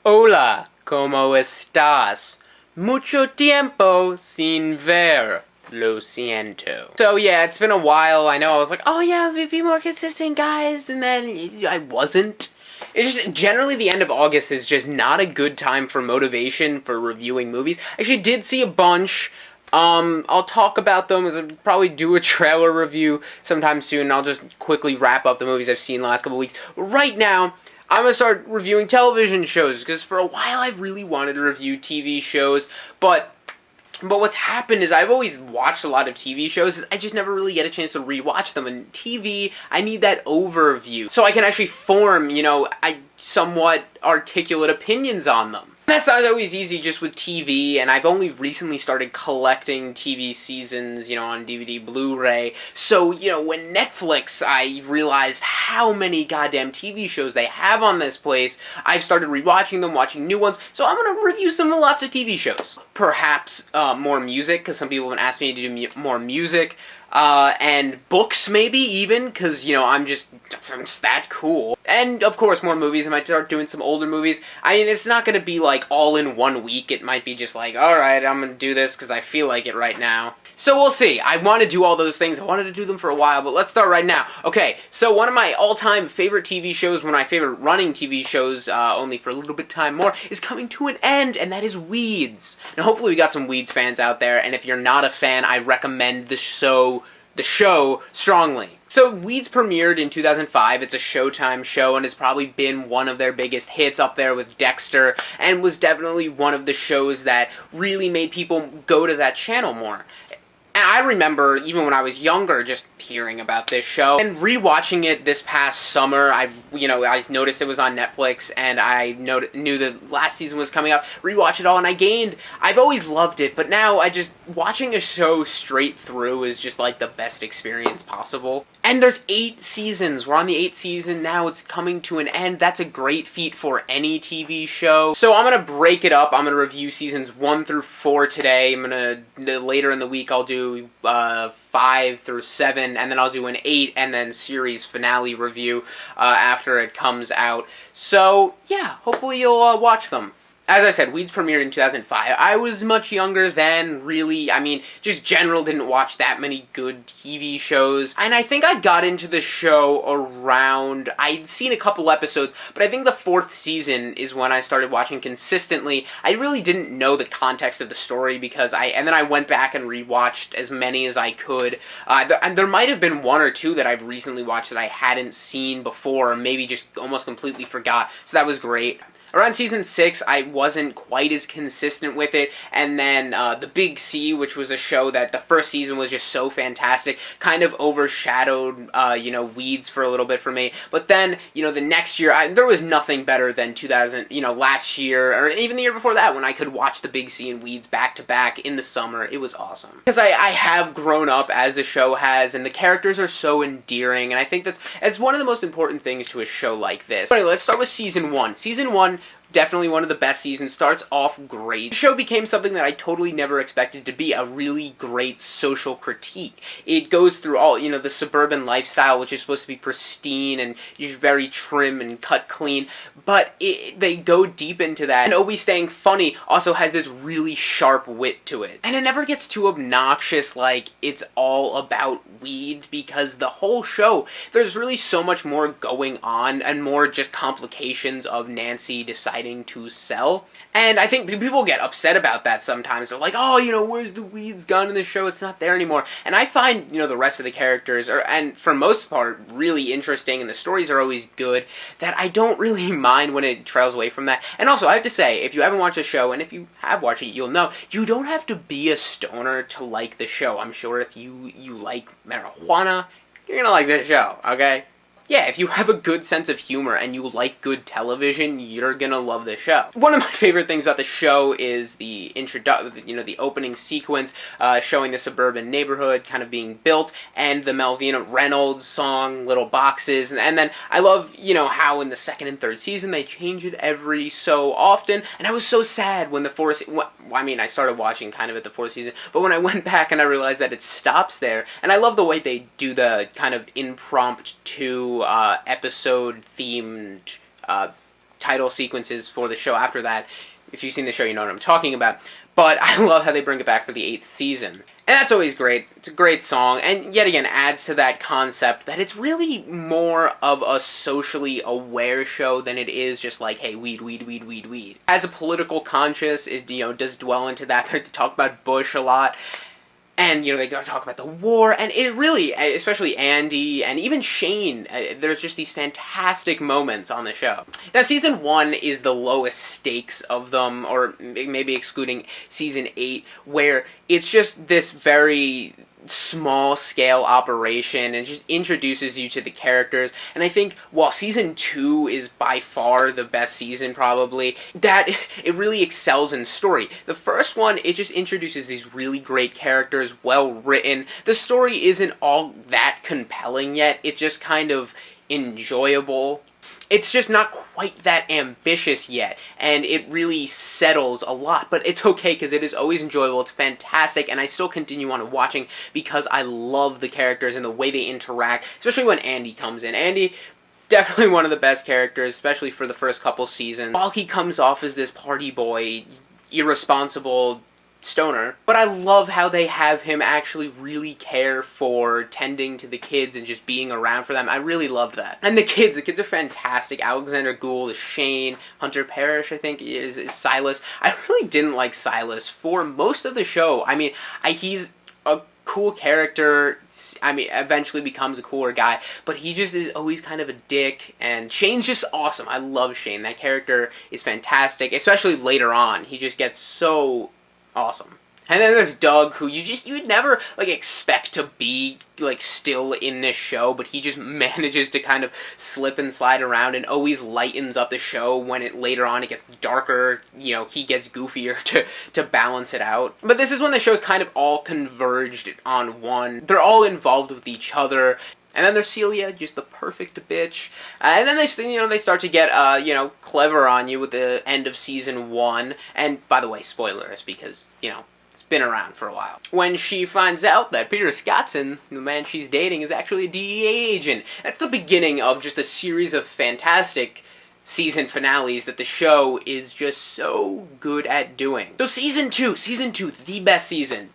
Hola, ¿cómo estás? Mucho tiempo sin ver. Lo siento. So yeah, it's been a while. I know I was like, oh yeah, be more consistent, guys, and then I wasn't. It's just, generally the end of August is just not a good time for motivation for reviewing movies. I actually did see a bunch. I'll talk about them, as I'll probably do a trailer review sometime soon. I'll just quickly wrap up the movies I've seen the last couple weeks. Right now, I'm going to start reviewing television shows, because for a while I've really wanted to review TV shows, but what's happened is I've always watched a lot of TV shows, I just never really get a chance to rewatch them. And TV, I need that overview, so I can actually form, somewhat articulate opinions on them. That's not always easy just with TV, and I've only recently started collecting TV seasons, on DVD, Blu-ray. So, when Netflix, I realized how many goddamn TV shows they have on this place, I've started rewatching them, watching new ones, so I'm gonna review lots of TV shows. Perhaps more music, because some people have asked me to do more music. And books, maybe, even, because, I'm just that cool. And, of course, more movies. I might start doing some older movies. I mean, it's not gonna be, all in one week. It might be just alright, I'm gonna do this because I feel like it right now. So we'll see. I want to do all those things. I wanted to do them for a while, but let's start right now. Okay, so one of my all-time favorite TV shows, one of my favorite running TV shows, only for a little bit time more, is coming to an end, and that is Weeds. Now, hopefully we got some Weeds fans out there, and if you're not a fan, I recommend the show strongly. So, Weeds premiered in 2005, it's a Showtime show, and it's probably been one of their biggest hits, up there with Dexter, and was definitely one of the shows that really made people go to that channel more. And I remember, even when I was younger, just hearing about this show, and rewatching it this past summer. I noticed it was on Netflix, and I knew the last season was coming up, rewatched it all, and I've always loved it, but now watching a show straight through is just the best experience possible. And there's 8 seasons, we're on the 8th season now, it's coming to an end. That's a great feat for any TV show. So I'm gonna break it up, I'm gonna review seasons 1 through 4 today, later in the week I'll do 5 through 7, and then I'll do an 8 and then series finale review after it comes out. So yeah, hopefully you'll watch them. As I said, Weeds premiered in 2005. I was much younger then, really. Just didn't watch that many good TV shows. And I think I got into the show around, I'd seen a couple episodes, but I think the 4th season is when I started watching consistently. I really didn't know the context of the story and then I went back and rewatched as many as I could. There might have been 1 or 2 that I've recently watched that I hadn't seen before, or maybe just almost completely forgot. So that was great. Around season 6, I wasn't quite as consistent with it, and then The Big C, which was a show that the first season was just so fantastic, kind of overshadowed, Weeds for a little bit for me. But then, the next year, there was nothing better than last year, or even the year before that, when I could watch The Big C and Weeds back to back in the summer. It was awesome. Because I have grown up as the show has, and the characters are so endearing, and I think that's one of the most important things to a show like this. But anyway, let's start with season 1. Season 1, definitely one of the best seasons, starts off great. The show became something that I totally never expected to be, a really great social critique. It goes through all, the suburban lifestyle, which is supposed to be pristine and just very trim and cut clean, but they go deep into that. And always staying funny also has this really sharp wit to it. And it never gets too obnoxious, it's all about weed, because the whole show, there's really so much more going on, and more just complications of Nancy deciding to sell. And I think people get upset about that sometimes. They're like, oh, where's the Weeds gone in the show? It's not there anymore. And I find, the rest of the characters and for most part, really interesting, and the stories are always good, that I don't really mind when it trails away from that. And also, I have to say, if you haven't watched the show, and if you have watched it, you'll know, you don't have to be a stoner to like the show. I'm sure if you like marijuana, you're gonna like this show, okay? Yeah, if you have a good sense of humor and you like good television, you're gonna love this show. One of my favorite things about the show is the the opening sequence, showing the suburban neighborhood kind of being built, and the Melvina Reynolds song, Little Boxes, and then I love, how in the 2nd and 3rd season they change it every so often, and I was so sad when the 4th, I started watching kind of at the 4th season, but when I went back and I realized that it stops there, and I love the way they do the kind of impromptu episode themed title sequences for the show after that. If you've seen the show, you know what I'm talking about. But I love how they bring it back for the 8th season. And that's always great. It's a great song, and yet again adds to that concept that it's really more of a socially aware show than it is just like, hey, weed, weed, weed, weed, weed. As a political conscious, it, does dwell into that. They talk about Bush a lot. And, they go to talk about the war, and it really, especially Andy, and even Shane, there's just these fantastic moments on the show. Now, Season 1 is the lowest stakes of them, or maybe excluding Season 8, where it's just this very small-scale operation, and just introduces you to the characters. And I think, while Season 2 is by far the best season, probably, that it really excels in story. The first one, it just introduces these really great characters, well-written. The story isn't all that compelling yet, it's just kind of enjoyable. It's just not quite that ambitious yet, and it really settles a lot, but it's okay because it is always enjoyable, it's fantastic, and I still continue on watching because I love the characters and the way they interact, especially when Andy comes in. Andy, definitely one of the best characters, especially for the first couple seasons. While he comes off as this party boy, irresponsible stoner, but I love how they have him actually really care for tending to the kids and just being around for them. I really loved that. And the kids are fantastic. Alexander Gould is Shane, Hunter Parrish, I think, is Silas. I really didn't like Silas for most of the show. I mean, he's a cool character, eventually becomes a cooler guy, but he just is always kind of a dick, and Shane's just awesome. I love Shane. That character is fantastic, especially later on. He just gets so awesome. And then there's Doug, who you would never, expect to be, still in this show, but he just manages to kind of slip and slide around and always lightens up the show when later on it gets darker, he gets goofier to balance it out. But this is when the show's kind of all converged on one. They're all involved with each other. And then there's Celia, just the perfect bitch. And then they start to get, clever on you with the end of Season 1. And, by the way, spoilers, because, it's been around for a while. When she finds out that Peter Scottson, the man she's dating, is actually a DEA agent. That's the beginning of just a series of fantastic season finales that the show is just so good at doing. So Season 2, the best season.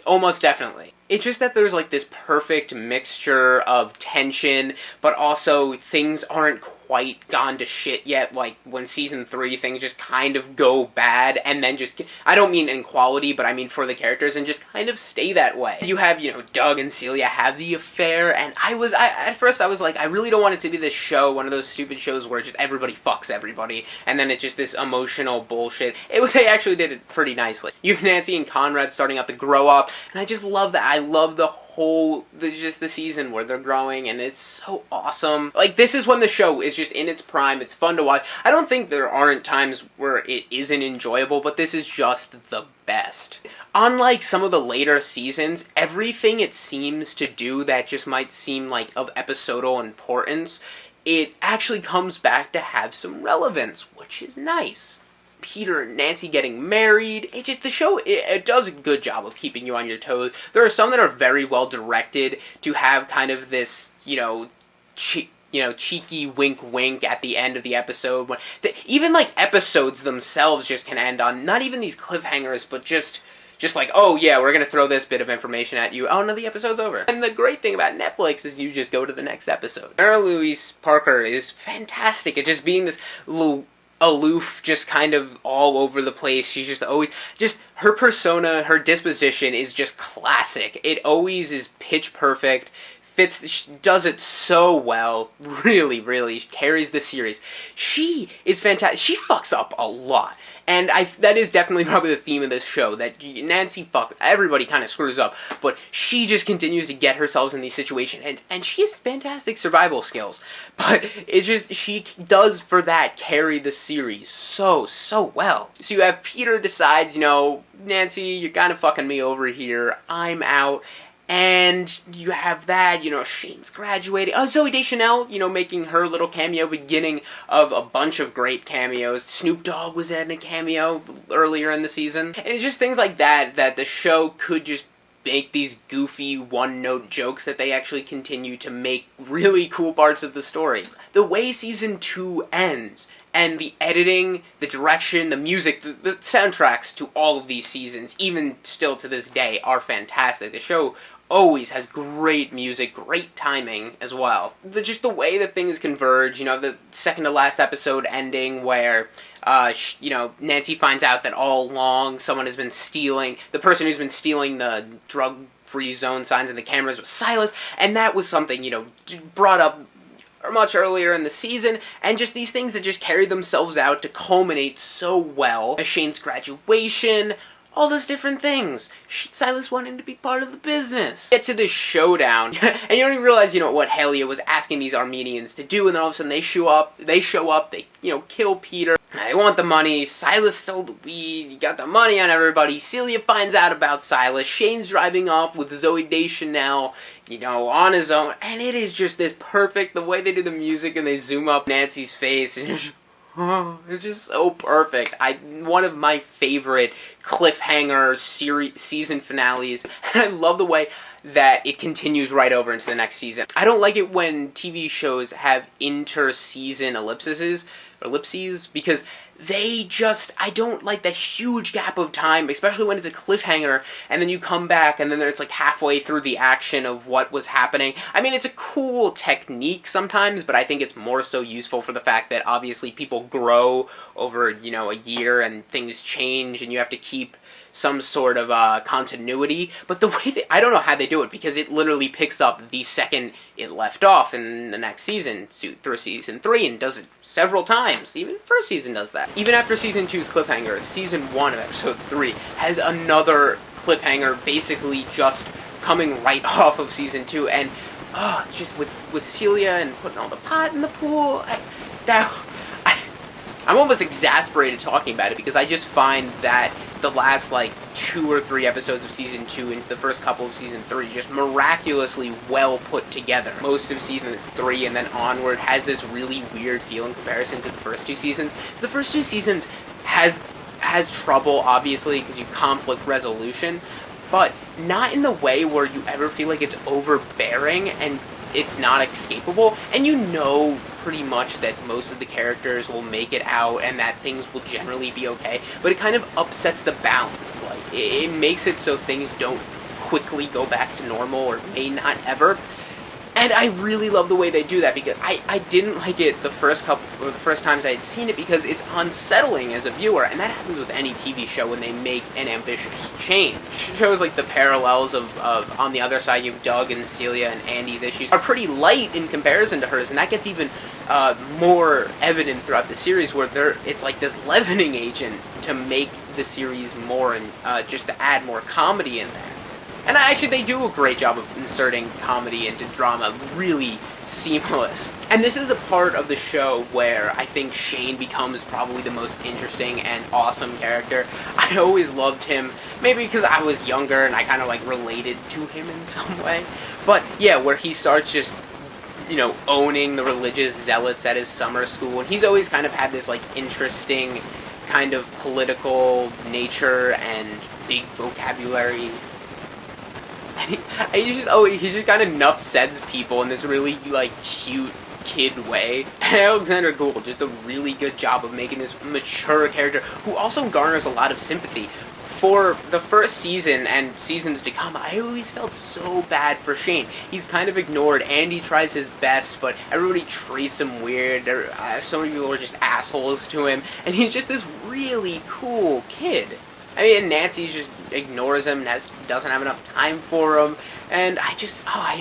Almost definitely. It's just that there's this perfect mixture of tension, but also things aren't quite gone to shit yet. Like when Season 3 things just kind of go bad, and then just, I don't mean in quality, but I mean for the characters, and just kind of stay that way. You have, Doug and Celia have the affair, and at first I was like, I really don't want it to be this show, one of those stupid shows where just everybody fucks everybody, and then it's just this emotional bullshit. They actually did it pretty nicely. You have Nancy and Conrad starting out to grow up, and I just love that. I love the whole, just the season where they're growing, and it's so awesome. This is when the show is just in its prime. It's fun to watch. I don't think there aren't times where it isn't enjoyable, but this is just the best. Unlike some of the later seasons, everything it seems to do that just might seem of episodal importance, it actually comes back to have some relevance, which is nice. Peter and Nancy getting married. The show, it does a good job of keeping you on your toes. There are some that are very well directed to have kind of this, cheeky wink at the end of the episode. Even episodes themselves just can end on not even these cliffhangers, but just oh yeah, we're gonna throw this bit of information at you. Oh no, the episode's over. And the great thing about Netflix is you just go to the next episode. Mary Louise Parker is fantastic at just being this little aloof, just kind of all over the place. She's just always, her persona, her disposition is just classic. It always is pitch perfect. She does it so well. Really, really carries the series. She is fantastic. She fucks up a lot. And that is definitely probably the theme of this show, that Nancy everybody kind of screws up, but she just continues to get herself in these situations, and she has fantastic survival skills. But it's just, she does, for that, carry the series so well. So you have Peter decides, Nancy, you're kind of fucking me over here, I'm out. And you have that, Shane's graduating. Oh, Zooey Deschanel, making her little cameo, beginning of a bunch of great cameos. Snoop Dogg was in a cameo earlier in the season. And it's just things like that the show could just make these goofy one-note jokes that they actually continue to make really cool parts of the story. The way Season 2 ends, And the editing, the direction, the music, the soundtracks to all of these seasons, even still to this day, are fantastic. The show always has great music, great timing as well. Just the way that things converge, the second to last episode ending where, Nancy finds out that all along someone has been stealing, the person who's been stealing the drug-free zone signs and the cameras was Silas, and that was something, brought up much earlier in the season, and just these things that just carry themselves out to culminate so well. Shane's graduation, all those different things. Silas wanting to be part of the business. Get to this showdown, and you don't even realize, what Halia was asking these Armenians to do, and then all of a sudden they show up, they kill Peter. They want the money. Silas stole the weed. He got the money on everybody. Celia finds out about Silas. Shane's driving off with Zoe Deschanel, on his own. And it is just this perfect, the way they do the music and they zoom up Nancy's face and it's just so perfect. One of my favorite cliffhanger season finales. And I love the way that it continues right over into the next season. I don't like it when TV shows have inter-season ellipses, because I don't like that huge gap of time, especially when it's a cliffhanger, and then you come back, and then it's like halfway through the action of what was happening. I mean, it's a cool technique sometimes, but I think it's more so useful for the fact that obviously people grow over, a year, and things change, and you have to keep some sort of continuity. But the way I don't know how they do it, because it literally picks up the second it left off in the next season through season 3, and does it several times. Even the first season does that. Even after season 2's cliffhanger, season 1 of episode 3 has another cliffhanger, basically just coming right off of season 2, and just with Celia and putting all the pot in the pool, I'm almost exasperated talking about it, because I just find that the last 2 or 3 episodes of season 2 into the first couple of season 3 just miraculously well put together. Most of season 3 and then onward has this really weird feel in comparison to the first 2 seasons. So the first 2 seasons has trouble, obviously, because you conflict resolution, but not in the way where you ever feel like it's overbearing and it's not escapable, and pretty much that most of the characters will make it out and that things will generally be okay, but it kind of upsets the balance. It makes it so things don't quickly go back to normal, or may not ever. And I really love the way they do that, because I didn't like it the first times I had seen it, because it's unsettling as a viewer, and that happens with any TV show when they make an ambitious change. Shows like the parallels of on the other side, you have Doug and Celia and Andy's issues are pretty light in comparison to hers, and that gets even more evident throughout the series, where it's like this leavening agent to make the series more, and just to add more comedy in there. And actually, they do a great job of inserting comedy into drama, really seamless. And this is the part of the show where I think Shane becomes probably the most interesting and awesome character. I always loved him, maybe because I was younger and I kind of related to him in some way. But yeah, where he starts just, owning the religious zealots at his summer school, and he's always kind of had this interesting kind of political nature and big vocabulary. He just kind of enough says people in this really cute kid way. And Alexander Gould, just a really good job of making this mature character who also garners a lot of sympathy. For the first season and seasons to come, I always felt so bad for Shane. He's kind of ignored. Andy tries his best, but everybody treats him weird. So many people are just assholes to him, and he's just this really cool kid. I mean, Nancy just ignores him and doesn't have enough time for him, and I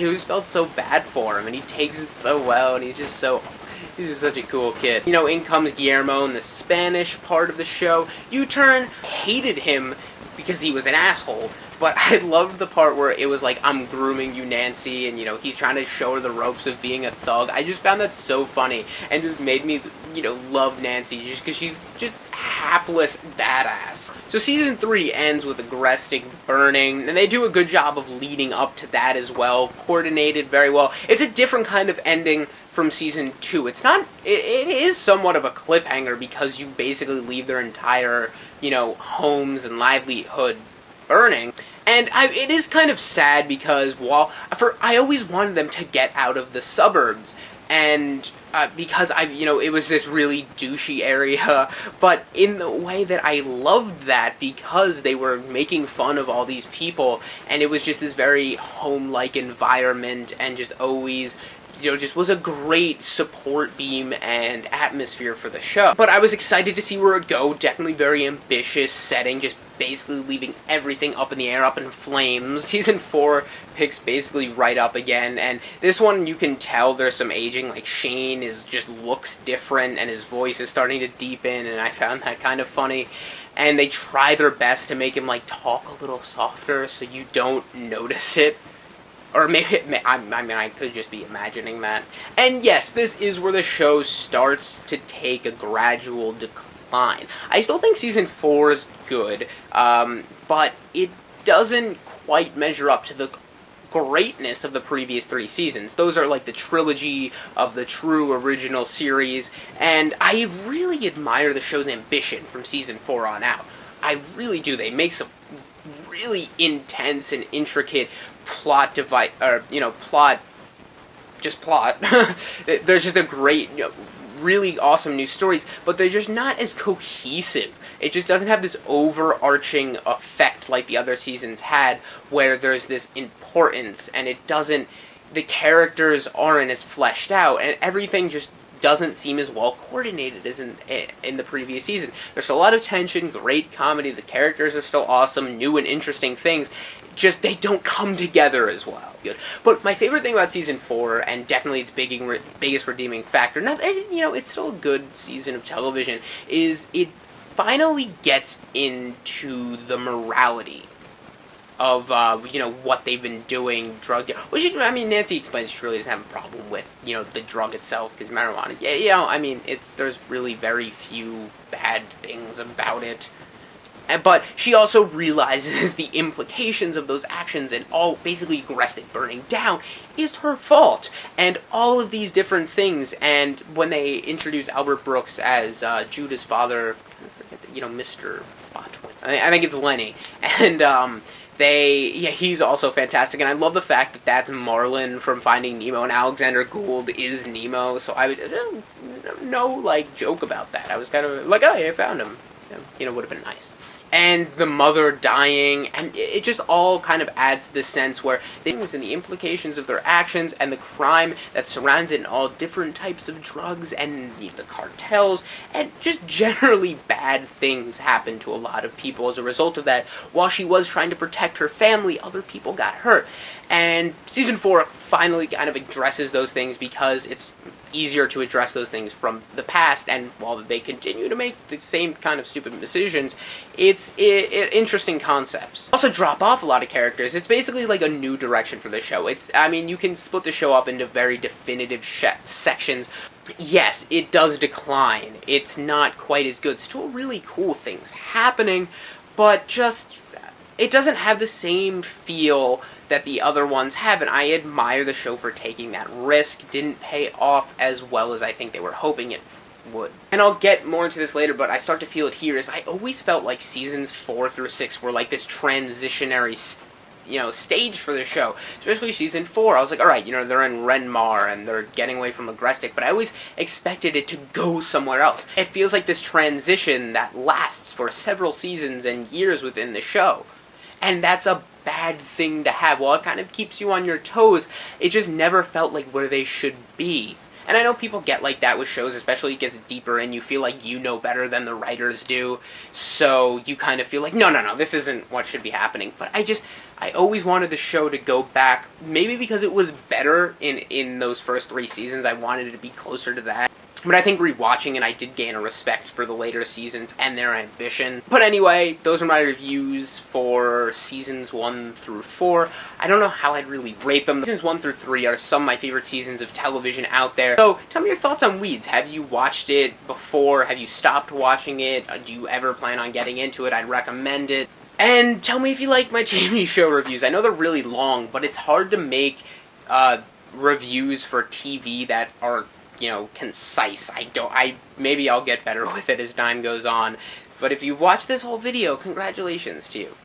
always felt so bad for him, and he takes it so well, and he's just such a cool kid. In comes Guillermo in the Spanish part of the show. U-Turn hated him because he was an asshole, but I loved the part where it was I'm grooming you, Nancy, and he's trying to show her the ropes of being a thug. I just found that so funny, and just made me love Nancy, just because she's just hapless badass. So season 3 ends with a Grestic burning, and they do a good job of leading up to that as well, coordinated very well. It's a different kind of ending from season 2. It's not, it is somewhat of a cliffhanger, because you basically leave their entire, homes and livelihood burning. And it is kind of sad, because I always wanted them to get out of the suburbs, and because it was this really douchey area, but in the way that I loved that, because they were making fun of all these people, and it was just this very home-like environment, and just always, just was a great support beam and atmosphere for the show. But I was excited to see where it would go. Definitely very ambitious setting, just basically leaving everything up in the air, up in flames. Season 4 picks basically right up again, and this one you can tell there's some aging. Like, Shane just looks different, and his voice is starting to deepen, and I found that kind of funny. And they try their best to make him, like, talk a little softer so you don't notice it. Or maybe, I could just be imagining that. And yes, this is where the show starts to take a gradual decline. I still think Season 4 is good, but it doesn't quite measure up to the greatness of the previous 3 seasons. Those are like the trilogy of the true original series, and I really admire the show's ambition from Season 4 on out. I really do. They make some really intense and intricate plot. There's just a great, really awesome new stories, but they're just not as cohesive. It just doesn't have this overarching effect like the other seasons had, where there's this importance, and the characters aren't as fleshed out, and everything just doesn't seem as well coordinated as in the previous season. There's a lot of tension, great comedy, the characters are still awesome, new and interesting things, just they don't come together as well. Good. But my favorite thing about Season 4, and definitely its biggest redeeming factor, it's still a good season of television, is it finally gets into the morality of, what they've been doing, Nancy explains she really doesn't have a problem with, the drug itself, because marijuana, there's really very few bad things about it. But she also realizes the implications of those actions, and all basically Grestic burning down is her fault, and all of these different things. And when they introduce Albert Brooks as Judah's father, Mr. Botwin, I think it's Lenny, and he's also fantastic, and I love the fact that that's Marlin from Finding Nemo, and Alexander Gould is Nemo. So I no joke about that. I was kind of like, oh yeah, I found him. Would have been nice. And the mother dying, and it just all kind of adds to the sense where things and the implications of their actions and the crime that surrounds it, and all different types of drugs and the cartels, and just generally bad things happen to a lot of people as a result of that. While she was trying to protect her family, other people got hurt. And Season 4 finally kind of addresses those things, because it's easier to address those things from the past, and while they continue to make the same kind of stupid decisions, it's interesting concepts. Also drop off a lot of characters. It's basically like a new direction for the show. You can split the show up into very definitive sections. Yes, it does decline. It's not quite as good. Still really cool things happening, but just, it doesn't have the same feel that the other ones have, and I admire the show for taking that risk. Didn't pay off as well as I think they were hoping it would. And I'll get more into this later, but I start to feel it here, is I always felt like Seasons 4 through 6 were like this transitionary stage for the show. Especially Season 4, I was like, alright, they're in Renmar, and they're getting away from Agrestic, but I always expected it to go somewhere else. It feels like this transition that lasts for several seasons and years within the show. And that's a bad thing to have. While it kind of keeps you on your toes, it just never felt like where they should be. And I know people get like that with shows, especially it gets deeper and you feel like you know better than the writers do, so you kind of feel like, no, this isn't what should be happening. But I always wanted the show to go back, maybe because it was better in those first 3 seasons, I wanted it to be closer to that. But I think rewatching it, I did gain a respect for the later seasons and their ambition. But anyway, those are my reviews for Seasons 1 through 4. I don't know how I'd really rate them. Seasons 1 through 3 are some of my favorite seasons of television out there. So, tell me your thoughts on Weeds. Have you watched it before? Have you stopped watching it? Do you ever plan on getting into it? I'd recommend it. And tell me if you like my TV show reviews. I know they're really long, but it's hard to make reviews for TV that are concise. Maybe I'll get better with it as time goes on. But if you've watched this whole video, congratulations to you.